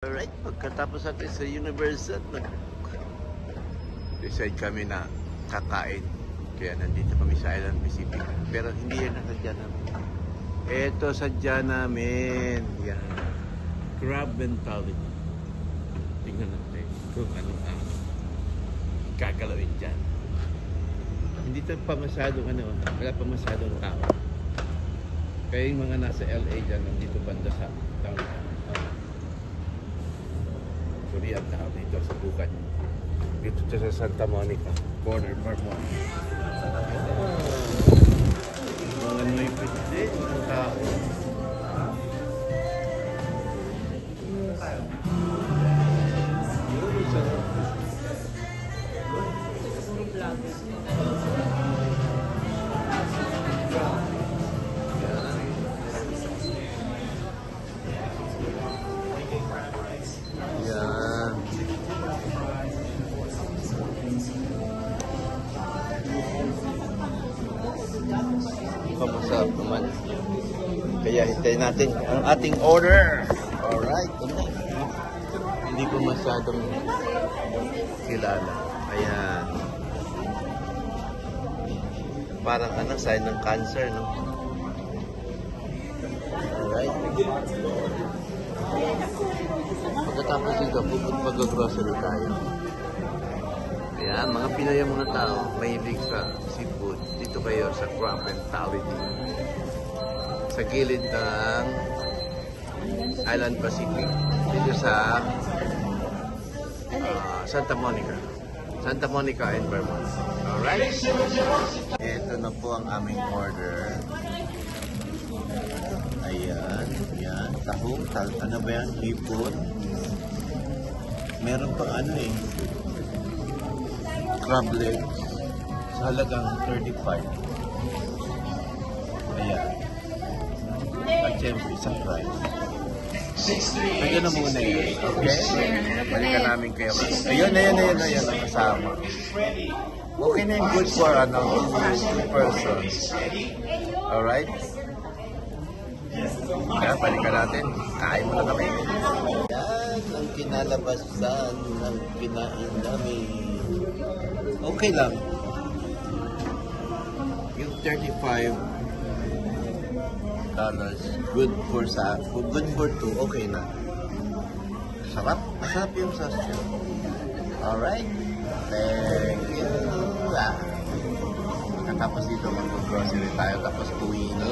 Alright, pagkatapos natin sa Universal, nag-decide kami na kakain. Kaya nandito kami sa Island Pacific. Pero hindi yan nasadya namin. Ito sadya namin. Yan. Crab mentality. Tingnan natin kung ano ang gagalawin dyan. Hindi ito pa masyadong wala pa masyadong tao. Kaya yung mga nasa LA dyan, nandito banda sa downtown. Korean town dito sa Bukan. Dito sa Santa Monica, corner Vermont. Mga noipit din, mga tao. Masarap naman. Kaya hintayin natin ang ating order. Alright. Hindi ko masyadong kilala. Ayan. Parang sign ng cancer, no? Alright. Pagkatapos dito, mag-grocery tayo. Ayan, mga Pinoy ang mga tao. Mahilig sa seafood. Dito kayo sa Crab mentality. Sa gilid ng Island Pacific. Dito sa Santa Monica. Santa Monica and Vermont. Alright? Ito na po ang aming order. Ayan. Ayan. Tahong. Ano ba yan? Hipon. Meron pang crab legs sa halagang 35. Ayan. At syempre, isang fries. Ayan na muna yun. Okay? Balikan namin kayo. Ayun. Ang kasama. Okay na yung good for 2 persons. Alright? Kaya balikan natin. Kain muna kami. Yan ang kinalabasan ng kinain namin. Okay lang. Yung $35, good for 2, okay na. Sarap. Masarap yung sasya. Alright. Thank you. Pagkatapos dito, mag-grocery tayo, tapos uwi na.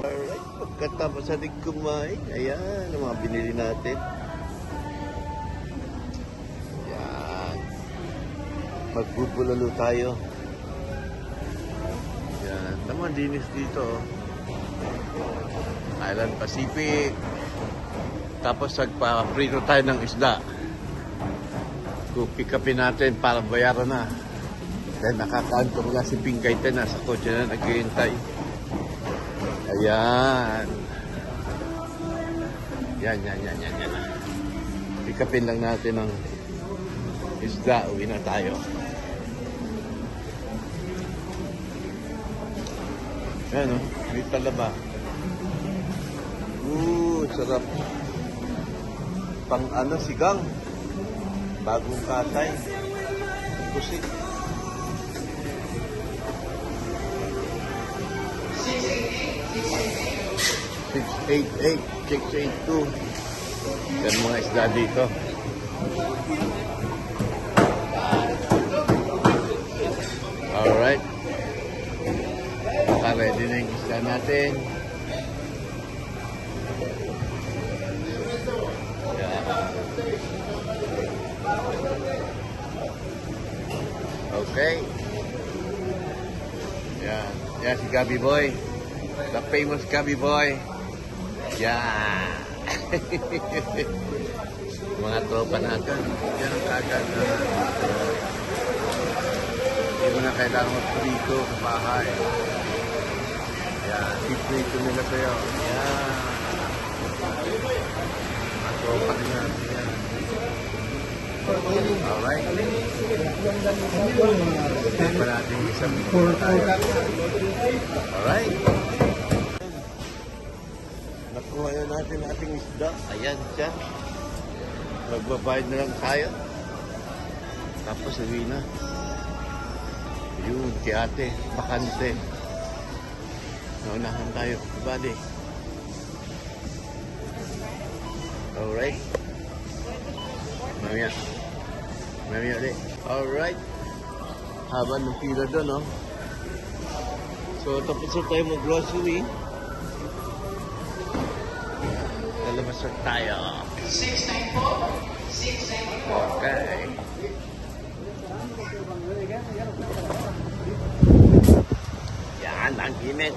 Alright. Pagkatapos natin kumain, ayan, ang mga binili natin. Magbubulalo tayo. Yan. Naman dinis dito. Island Pacific. Tapos nagpa-prito tayo ng isda. Pick upin natin para bayaran na. Then nakakaantong nga si Pinkay na sa kotse na naghihintay. Ayan. Yan. Pick upin lang natin ng isda. Uwi na tayo. Ayan, may talaba. Sarap. Pang sigang. Bagong katay. Kusik. 682. Yan mga isda dito. Alright. Ready na yung isda natin. Okay. Yan si Gabi Boy. The famous Gabi Boy. Yan. Mga tropa natin. Yan ang kagad na. Hindi mo na kailangan magprito sa bahay. Yan, iprito nila sa'yo. Yan. Mga tropa rin natin yan. Alright. Tignan pa natin isang minuto tayo. Alright. Nakuha na natin ating isda. Ayan siya. Magbabayad na lang tayo. Tapos uwi na. Yun, si ate, bakante. Naunahan tayo, buddy. Alright. Mamaya. Mamaya ulit. Alright. Haba ng pila doon, no? So, tapos na tayo mag-grocery. Lalabas na tayo. 694. Okay. Yan, ang init.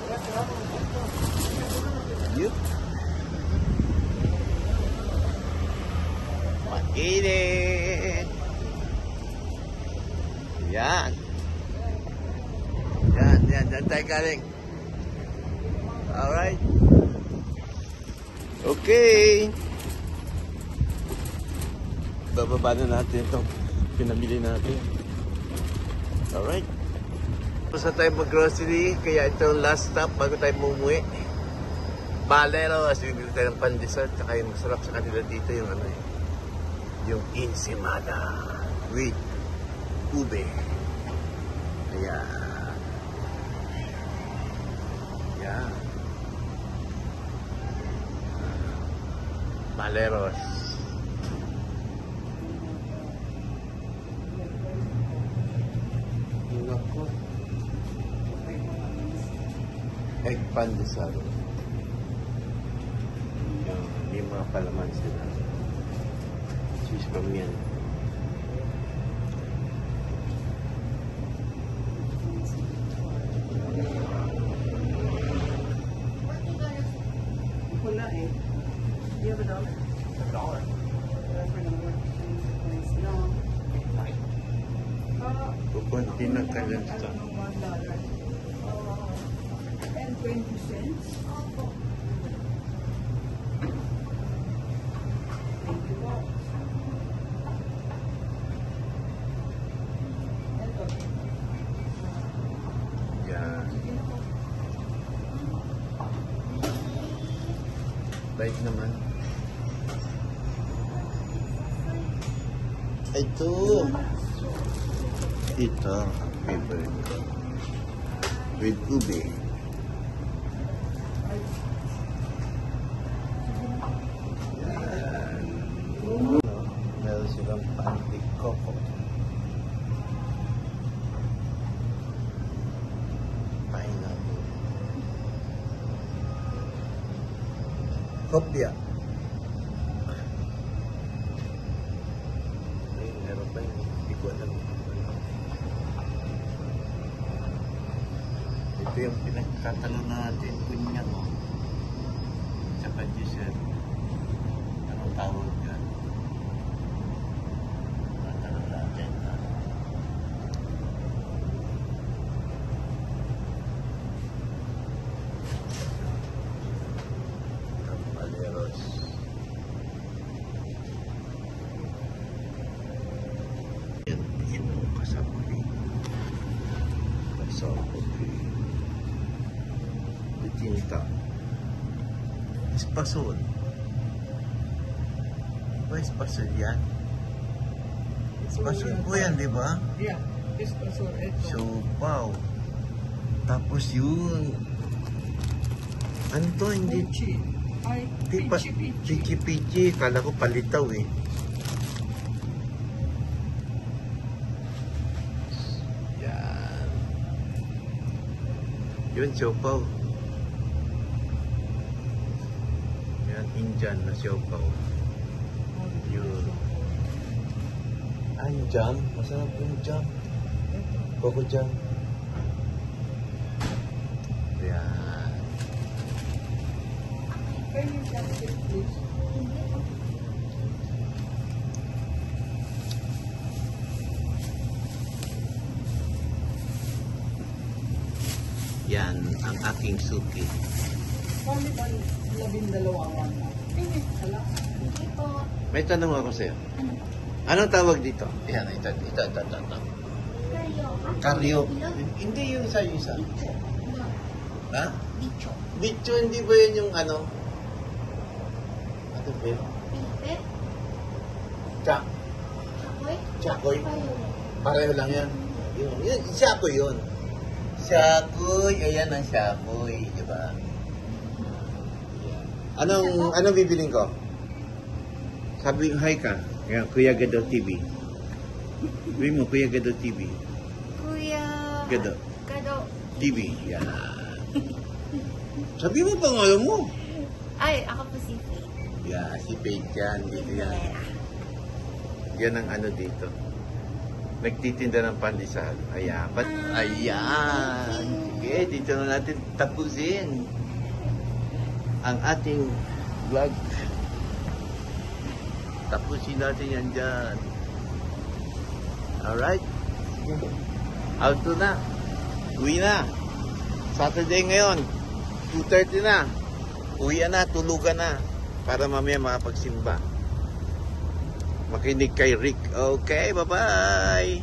Yup. Mainit. Yan. Yan tayo galing. Alright. Okay. Bababa na natin itong pinamili natin. Alright. Tapos na tayo mag-grocery, kaya ito yung last stop bago tayo umuwi. Baleros, bibili tayo ng pandesal, tsaka yung masarap sa kanila dito yung ano eh. Yung ensimada with ube. Ayan. Ayan. Baleros. Nako. Egg pandesal. Yung mga palaman sila. Cheese from yan. Wala eh. Do you have $1? $1. No. Kukunti na kalansta. $1. And 20 cents. Thank you po. Ito. Yan. Bait naman. Ito. Ito. Favorite ko. With ube. Yan. Meron silang pancake coco. Pineapple. Kopya. Ay, meron pa yun. Hindi ko alam. Ito yung pinagkatalo natin. Kunyang. Tsaka dessert. Anong tawag dyan? Matanong natin. Baleros. Yan ang kasabuli. Kasabuli. Tinta. Espasol. Ba espasol yan? Espasol po yan, di ba? Yeah. Espasol. Ito. So, wow. Tapos yun. Ano to? Hindi. Pichi. Ay, Di pa. pichi. Pichi-pichi. Kala ko palitaw eh. Yan. Yun, siopaw. Yan, Indian na siopaw. Yun. Ay, jam. Masarap yung jam. Coco jam. Yan. Can you just it, please? Yan ang aking suki. Kami ba 12 ang na? Hala. May tanong ako sa'yo. Anong tawag dito? Yan, ito. Karyo. Hindi yung isa. Ha? Bicho. Bicho, hindi ba yun yung ano? Ano ba yun? Pipet. Chak. Chakoy? Chakoy. Ayun. Pareho lang yan. Yun, Shakoy yun. Shakoy, ayan ang Shakoy, di ba? Anong bibiling ko? Sabi mo, hi ka. Ayan, Kuya Gado TV. Sabi mo, Kuya Gado TV. Kuya... Gado Gado. TV. Yan. Sabi mo pangalan mo. Ay, ako po si Faith. Yeah, si Paige yan. Dito yan. Yan ang ano dito. Nagtitinda ng pandesal. Ayan. Ayan. Sige, dito na natin tapusin ang ating vlog. Tapusin natin yan dyan. Alright. Out na. Uwi na. Saturday ngayon. 2:30 na. Uwi na, tulugan na. Para mamaya makapagsimba. Makinig kay Rick. Okay, bye-bye.